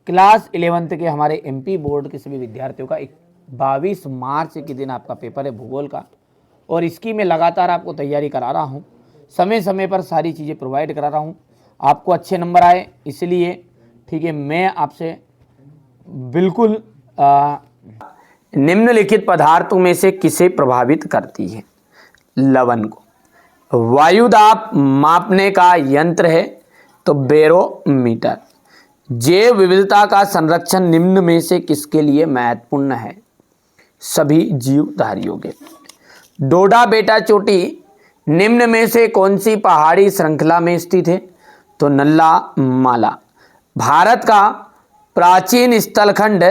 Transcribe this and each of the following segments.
Class 11th के हमारे MP board के सभी विद्यार्थियों का 22 मार्च के दिन आपका पेपर है भूगोल का, और इसकी मैं लगातार आपको तैयारी करा रहा हूँ, समय समय पर सारी चीज़ें प्रोवाइड करा रहा हूँ, आपको अच्छे नंबर आए इसलिए। ठीक है, मैं आपसे बिल्कुल निम्नलिखित पदार्थों में से किसे प्रभावित करती है? लवण को। वायुदाब मापने का यंत्र है तो बैरोमीटर। जैव विविधता का संरक्षण निम्न में से किसके लिए महत्वपूर्ण है? सभी जीवधारियों के। डोडा बेटा चोटी निम्न में से कौन सी पहाड़ी श्रृंखला में स्थित है? तो नल्ला माला। भारत का प्राचीन स्थलखंड,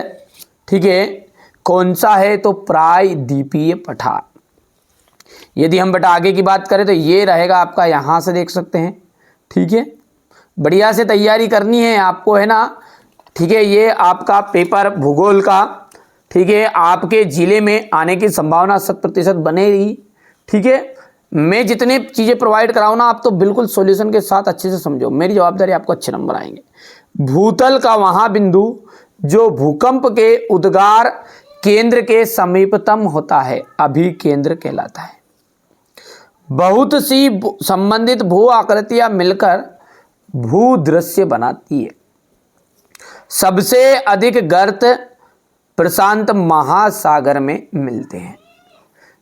ठीक है, कौन सा है? तो प्रायद्वीपीय पठार। यदि हम बेटा आगे की बात करें तो ये रहेगा आपका, यहाँ से देख सकते हैं। ठीक है, बढ़िया से तैयारी करनी है आपको, है ना। ठीक है, ये आपका पेपर भूगोल का, ठीक है, आपके जिले में आने की संभावना 100% बनेगी। ठीक है, मैं जितने चीज़ें प्रोवाइड कराऊँ ना, आप तो बिल्कुल सॉल्यूशन के साथ अच्छे से समझो, मेरी जवाबदारी, आपको अच्छे नंबर आएंगे। भूतल का वहाँ बिंदु जो भूकंप के उद्गार केंद्र के समीपतम होता है अभिकेंद्र कहलाता है। बहुत सी संबंधित भू आकृतियां मिलकर भूदृश्य बनाती है। सबसे अधिक गर्त प्रशांत महासागर में मिलते हैं।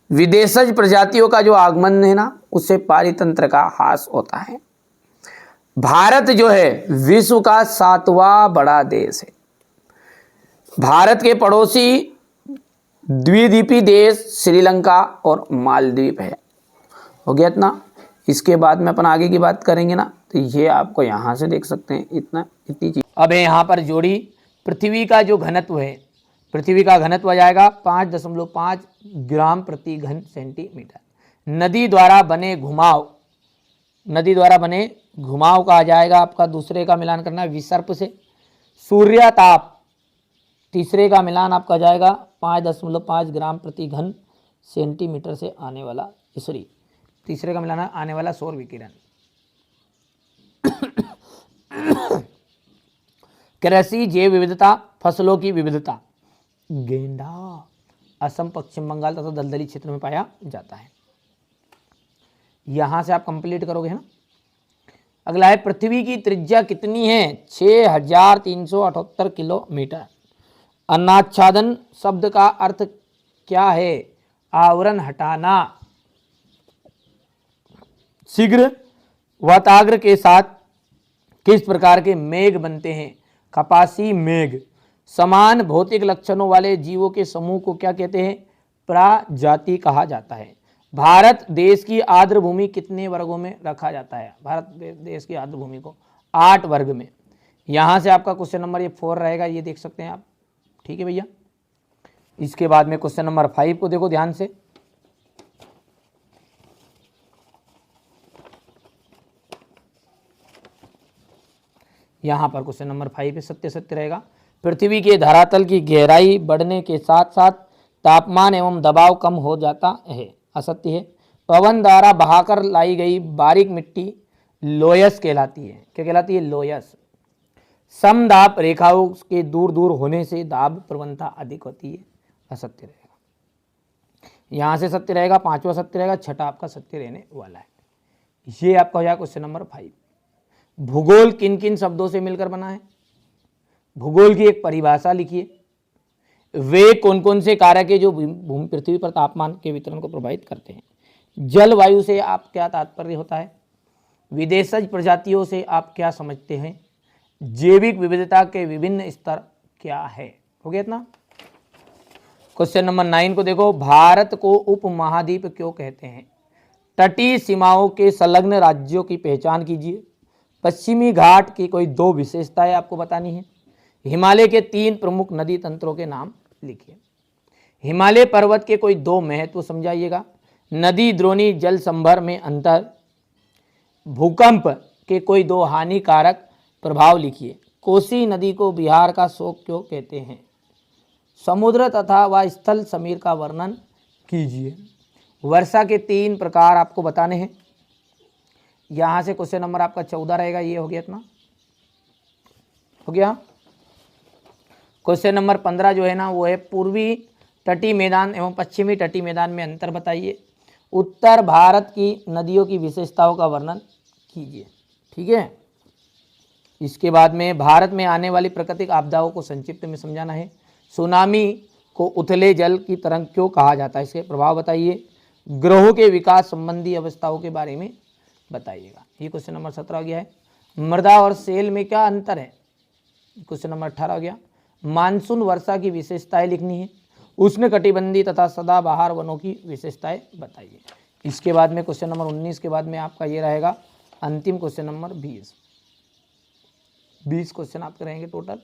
विदेशज प्रजातियों का जो आगमन है ना, उससे पारितंत्र का ह्रास होता है। भारत जो है विश्व का 7वां बड़ा देश है। भारत के पड़ोसी द्वीपीय देश श्रीलंका और मालदीव है। हो गया इतना। इसके बाद में अपन आगे की बात करेंगे ना, तो ये आपको यहाँ से देख सकते हैं, इतनी चीज। अब यहाँ पर जोड़ी पृथ्वी का जो घनत्व है, पृथ्वी का घनत्व आ जाएगा 5.5 ग्राम प्रति घन सेंटीमीटर। नदी द्वारा बने घुमाव, नदी द्वारा बने घुमाव का आ जाएगा आपका, दूसरे का मिलान करना है विसर्प से। सूर्य ताप, तीसरे का मिलान आपका जाएगा 5.5 ग्राम प्रति घन सेंटीमीटर से आने वाला, सॉरी, तीसरे का मिलान आने वाला सौर विकिरण। कृषि जैव विविधता, फसलों की विविधता। गेंडा असम, पश्चिम बंगाल तथा दलदली क्षेत्र में पाया जाता है। यहां से आप कंप्लीट करोगे, है ना। अगला है पृथ्वी की त्रिज्या कितनी है? 6378 किलोमीटर। अनाच्छादन शब्द का अर्थ क्या है? आवरण हटाना। शीघ्र वाताग्र के साथ किस प्रकार के मेघ बनते हैं? कपासी मेघ। समान भौतिक लक्षणों वाले जीवों के समूह को क्या कहते हैं? प्रजाति कहा जाता है। भारत देश की आर्द्र भूमि कितने वर्गों में रखा जाता है? भारत देश की आर्द्र भूमि को 8 वर्ग में। यहाँ से आपका क्वेश्चन नंबर ये 4 रहेगा, ये देख सकते हैं आप। ठीक है भैया। इसके बाद में क्वेश्चन नंबर 5 को देखो ध्यान से। यहाँ पर क्वेश्चन नंबर 5 सत्य सत्य रहेगा। पृथ्वी के धरातल की गहराई बढ़ने के साथ साथ तापमान एवं दबाव कम हो जाता है, असत्य है। पवन द्वारा बहाकर लाई गई बारीक मिट्टी लोयस कहलाती है। क्या कहलाती है? लोयस। समदाब रेखाओं के दूर दूर होने से दाब प्रवणता अधिक होती है, असत्य रहेगा। यहाँ से सत्य रहेगा, 5वां सत्य रहेगा, 6ठा आपका सत्य रहने वाला है। ये आपका हो जाएगा क्वेश्चन नंबर 5। भूगोल किन किन शब्दों से मिलकर बना है? भूगोल की एक परिभाषा लिखिए। वे कौन कौन से कारक है जो भूमि पृथ्वी पर तापमान के वितरण को प्रभावित करते हैं? जलवायु से आप क्या तात्पर्य होता है? विदेशज प्रजातियों से आप क्या समझते हैं? जैविक विविधता के विभिन्न स्तर क्या है? हो गया इतना। क्वेश्चन नंबर 9 को देखो। भारत को उपमहाद्वीप क्यों कहते हैं? तटीय सीमाओं के संलग्न राज्यों की पहचान कीजिए। पश्चिमी घाट की कोई 2 विशेषताएं आपको बतानी है। हिमालय के 3 प्रमुख नदी तंत्रों के नाम लिखिए। हिमालय पर्वत के कोई 2 महत्व समझाइएगा। नदी द्रोणी जल संभर में अंतर। भूकंप के कोई 2 हानिकारक प्रभाव लिखिए। कोसी नदी को बिहार का शोक क्यों कहते हैं? समुद्र तथा व स्थल समीर का वर्णन कीजिए। वर्षा के 3 प्रकार आपको बताने हैं। यहाँ से क्वेश्चन नंबर आपका 14 रहेगा। ये हो गया इतना, हो गया। क्वेश्चन नंबर 15 जो है ना वो है पूर्वी तटीय मैदान एवं पश्चिमी तटीय मैदान में अंतर बताइए। उत्तर भारत की नदियों की विशेषताओं का वर्णन कीजिए। ठीक है। इसके बाद में भारत में आने वाली प्राकृतिक आपदाओं को संक्षिप्त में समझाना है। सुनामी को उथले जल की तरंग क्यों कहा जाता है, इसके प्रभाव बताइए। ग्रहों के विकास संबंधी अवस्थाओं के बारे में बताइएगा। ये क्वेश्चन नंबर 17 हो गया है। मृदा और सेल में क्या अंतर है, क्वेश्चन नंबर 18 हो गया। मानसून वर्षा की विशेषताएं लिखनी है। उष्णकटिबंधीय तथा सदाबहार वनों की विशेषताएं बताइए। इसके बाद में क्वेश्चन नंबर 19 के बाद में आपका ये रहेगा अंतिम क्वेश्चन नंबर 20 क्वेश्चन आपके रहेंगे टोटल।